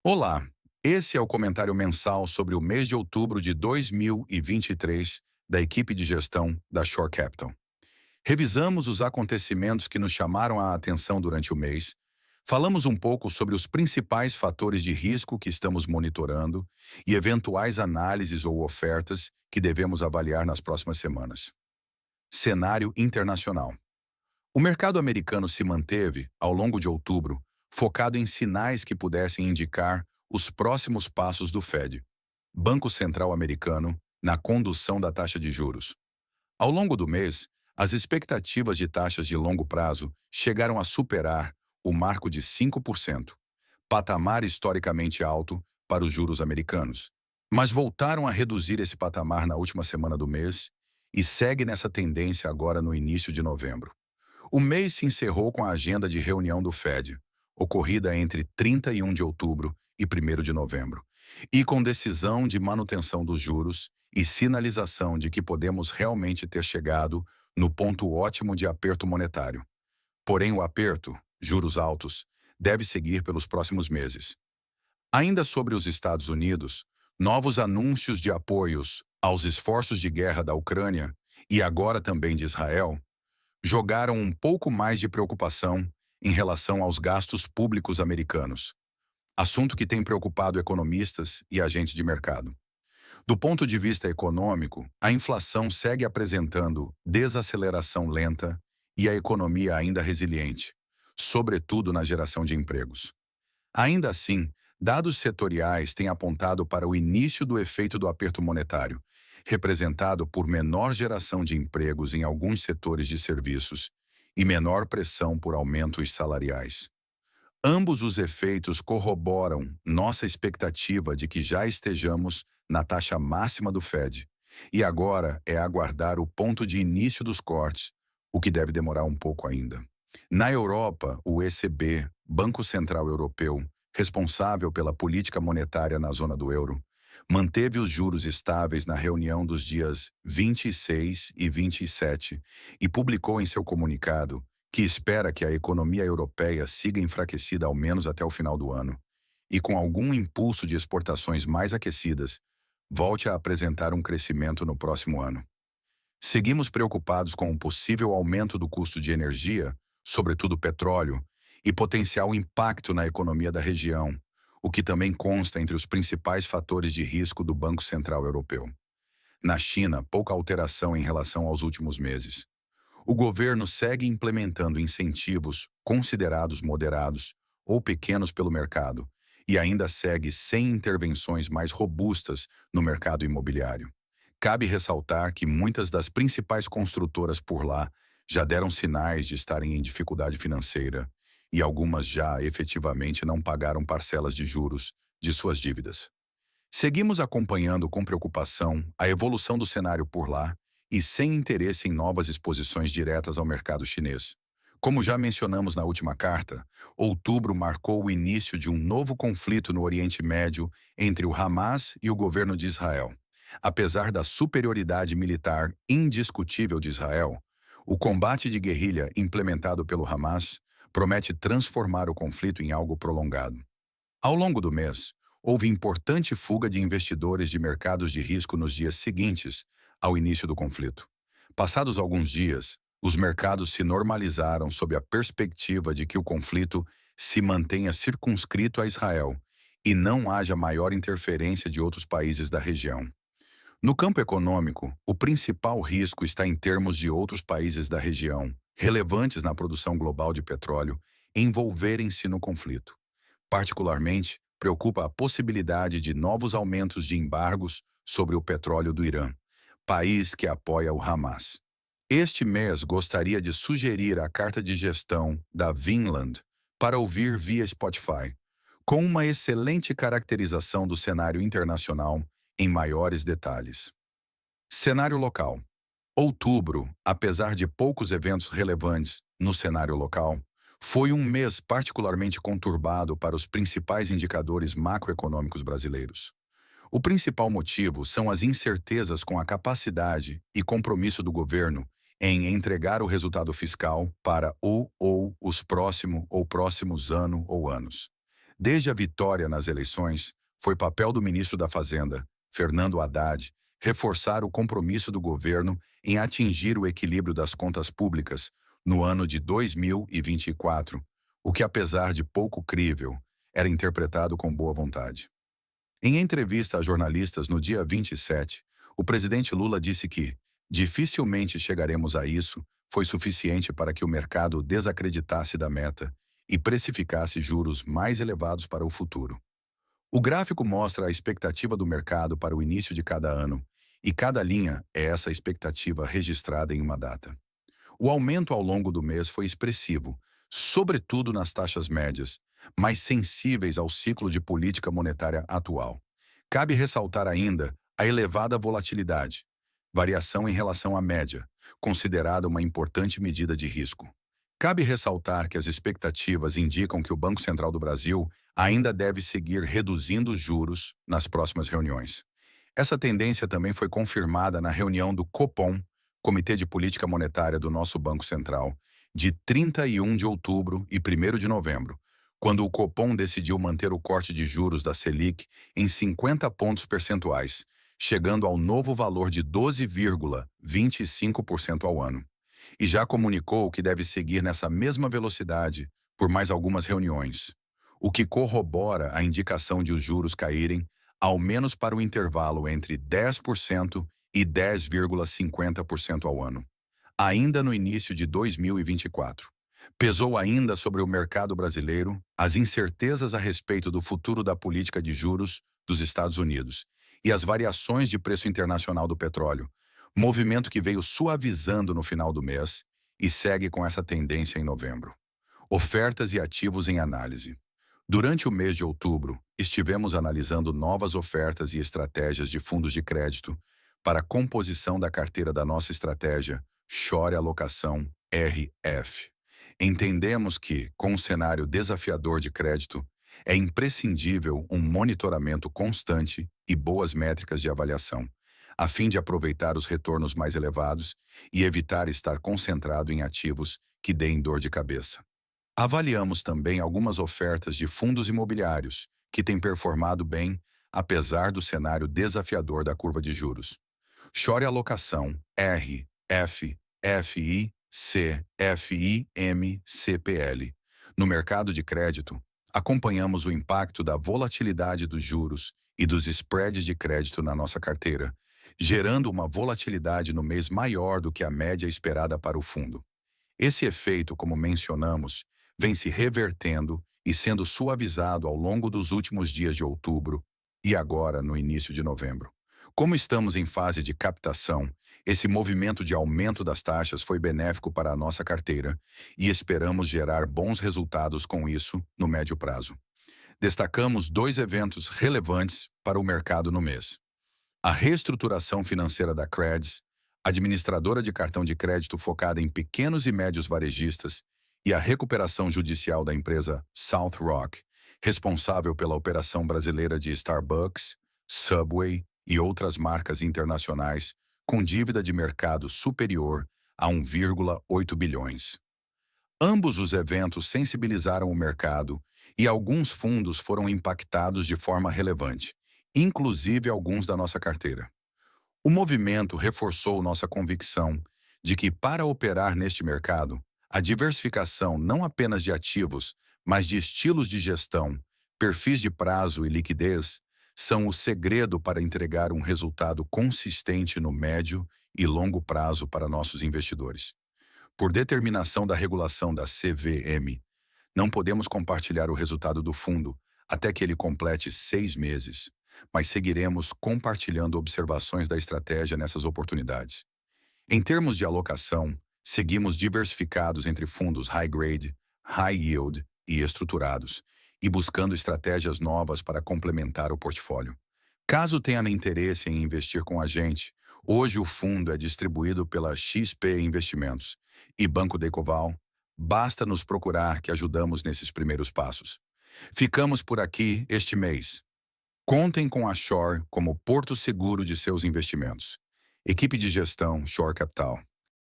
Olá, esse é o comentário mensal sobre o mês de outubro de 2023 da equipe de gestão da Shore Capital. Revisamos os acontecimentos que nos chamaram a atenção durante o mês, falamos um pouco sobre os principais fatores de risco que estamos monitorando e eventuais análises ou ofertas que devemos avaliar nas próximas semanas. Cenário internacional. O mercado americano se manteve, ao longo de outubro, focado em sinais que pudessem indicar os próximos passos do Fed, Banco Central Americano, na condução da taxa de juros. Ao longo do mês, as expectativas de taxas de longo prazo chegaram a superar o marco de 5%, patamar historicamente alto para os juros americanos. Mas voltaram a reduzir esse patamar na última semana do mês e segue nessa tendência agora no início de novembro. O mês se encerrou com a agenda de reunião do Fed, ocorrida entre 31 de outubro e 1º de novembro, e com decisão de manutenção dos juros e sinalização de que podemos realmente ter chegado no ponto ótimo de aperto monetário. Porém, o aperto, juros altos, deve seguir pelos próximos meses. Ainda sobre os Estados Unidos, novos anúncios de apoios aos esforços de guerra da Ucrânia e agora também de Israel jogaram um pouco mais de preocupação em relação aos gastos públicos americanos, assunto que tem preocupado economistas e agentes de mercado. Do ponto de vista econômico, a inflação segue apresentando desaceleração lenta e a economia ainda resiliente, sobretudo na geração de empregos. Ainda assim, dados setoriais têm apontado para o início do efeito do aperto monetário, representado por menor geração de empregos em alguns setores de serviços e menor pressão por aumentos salariais. Ambos os efeitos corroboram nossa expectativa de que já estejamos na taxa máxima do Fed, e agora é aguardar o ponto de início dos cortes, o que deve demorar um pouco ainda. Na Europa, o ECB, Banco Central Europeu, responsável pela política monetária na zona do euro, manteve os juros estáveis na reunião dos dias 26 e 27 e publicou em seu comunicado que espera que a economia europeia siga enfraquecida ao menos até o final do ano e, com algum impulso de exportações mais aquecidas, volte a apresentar um crescimento no próximo ano. Seguimos preocupados com o possível aumento do custo de energia, sobretudo petróleo, e potencial impacto na economia da região, o que também consta entre os principais fatores de risco do Banco Central Europeu. Na China, pouca alteração em relação aos últimos meses. O governo segue implementando incentivos considerados moderados ou pequenos pelo mercado e ainda segue sem intervenções mais robustas no mercado imobiliário. Cabe ressaltar que muitas das principais construtoras por lá já deram sinais de estarem em dificuldade financeira e algumas já efetivamente não pagaram parcelas de juros de suas dívidas. Seguimos acompanhando com preocupação a evolução do cenário por lá e sem interesse em novas exposições diretas ao mercado chinês. Como já mencionamos na última carta, outubro marcou o início de um novo conflito no Oriente Médio entre o Hamas e o governo de Israel. Apesar da superioridade militar indiscutível de Israel, o combate de guerrilha implementado pelo Hamas promete transformar o conflito em algo prolongado. Ao longo do mês, houve importante fuga de investidores de mercados de risco nos dias seguintes ao início do conflito. Passados alguns dias, os mercados se normalizaram sob a perspectiva de que o conflito se mantenha circunscrito a Israel e não haja maior interferência de outros países da região. No campo econômico, o principal risco está em termos de outros países da região, relevantes na produção global de petróleo, envolverem-se no conflito. Particularmente, preocupa a possibilidade de novos aumentos de embargos sobre o petróleo do Irã, país que apoia o Hamas. Este mês gostaria de sugerir a carta de gestão da Vinland para ouvir via Spotify, com uma excelente caracterização do cenário internacional em maiores detalhes. Cenário local. Outubro, apesar de poucos eventos relevantes no cenário local, foi um mês particularmente conturbado para os principais indicadores macroeconômicos brasileiros. O principal motivo são as incertezas com a capacidade e compromisso do governo em entregar o resultado fiscal para o ou os próximos ano ou anos. Desde a vitória nas eleições, foi papel do ministro da Fazenda, Fernando Haddad, reforçar o compromisso do governo em atingir o equilíbrio das contas públicas no ano de 2024, o que, apesar de pouco crível, era interpretado com boa vontade. Em entrevista a jornalistas no dia 27, o presidente Lula disse que dificilmente chegaremos a isso foi suficiente para que o mercado desacreditasse da meta e precificasse juros mais elevados para o futuro. O gráfico mostra a expectativa do mercado para o início de cada ano, e cada linha é essa expectativa registrada em uma data. O aumento ao longo do mês foi expressivo, sobretudo nas taxas médias, mais sensíveis ao ciclo de política monetária atual. Cabe ressaltar ainda a elevada volatilidade, variação em relação à média, considerada uma importante medida de risco. Cabe ressaltar que as expectativas indicam que o Banco Central do Brasil ainda deve seguir reduzindo os juros nas próximas reuniões. Essa tendência também foi confirmada na reunião do Copom, Comitê de Política Monetária do nosso Banco Central, de 31 de outubro e 1º de novembro, quando o Copom decidiu manter o corte de juros da Selic em 50 pontos percentuais, chegando ao novo valor de 12,25% ao ano. E já comunicou que deve seguir nessa mesma velocidade por mais algumas reuniões, o que corrobora a indicação de os juros caírem ao menos para o intervalo entre 10% e 10,50% ao ano, ainda no início de 2024. Pesou ainda sobre o mercado brasileiro as incertezas a respeito do futuro da política de juros dos Estados Unidos e as variações de preço internacional do petróleo, movimento que veio suavizando no final do mês e segue com essa tendência em novembro. Ofertas e ativos em análise. Durante o mês de outubro, estivemos analisando novas ofertas e estratégias de fundos de crédito para a composição da carteira da nossa estratégia Short Alocação RF. Entendemos que, com um cenário desafiador de crédito, é imprescindível um monitoramento constante e boas métricas de avaliação, a fim de aproveitar os retornos mais elevados e evitar estar concentrado em ativos que deem dor de cabeça. Avaliamos também algumas ofertas de fundos imobiliários, que têm performado bem, apesar do cenário desafiador da curva de juros. Short Alocação R, F, FI, C, FIM, CPL. No mercado de crédito, acompanhamos o impacto da volatilidade dos juros e dos spreads de crédito na nossa carteira, gerando uma volatilidade no mês maior do que a média esperada para o fundo. Esse efeito, como mencionamos, vem se revertendo e sendo suavizado ao longo dos últimos dias de outubro e agora no início de novembro. Como estamos em fase de captação, esse movimento de aumento das taxas foi benéfico para a nossa carteira e esperamos gerar bons resultados com isso no médio prazo. Destacamos 2 eventos relevantes para o mercado no mês. A reestruturação financeira da Creds, administradora de cartão de crédito focada em pequenos e médios varejistas, e a recuperação judicial da empresa South Rock, responsável pela operação brasileira de Starbucks, Subway e outras marcas internacionais com dívida de mercado superior a 1,8 bilhões. Ambos os eventos sensibilizaram o mercado e alguns fundos foram impactados de forma relevante, inclusive alguns da nossa carteira. O movimento reforçou nossa convicção de que, para operar neste mercado, a diversificação não apenas de ativos, mas de estilos de gestão, perfis de prazo e liquidez, são o segredo para entregar um resultado consistente no médio e longo prazo para nossos investidores. Por determinação da regulação da CVM, não podemos compartilhar o resultado do fundo até que ele complete 6 meses, mas seguiremos compartilhando observações da estratégia nessas oportunidades. Em termos de alocação, seguimos diversificados entre fundos high grade, high yield e estruturados, e buscando estratégias novas para complementar o portfólio. Caso tenha interesse em investir com a gente, hoje o fundo é distribuído pela XP Investimentos e Banco Decoval. Basta nos procurar que ajudamos nesses primeiros passos. Ficamos por aqui este mês. Contem com a Shore como porto seguro de seus investimentos. Equipe de gestão Shore Capital.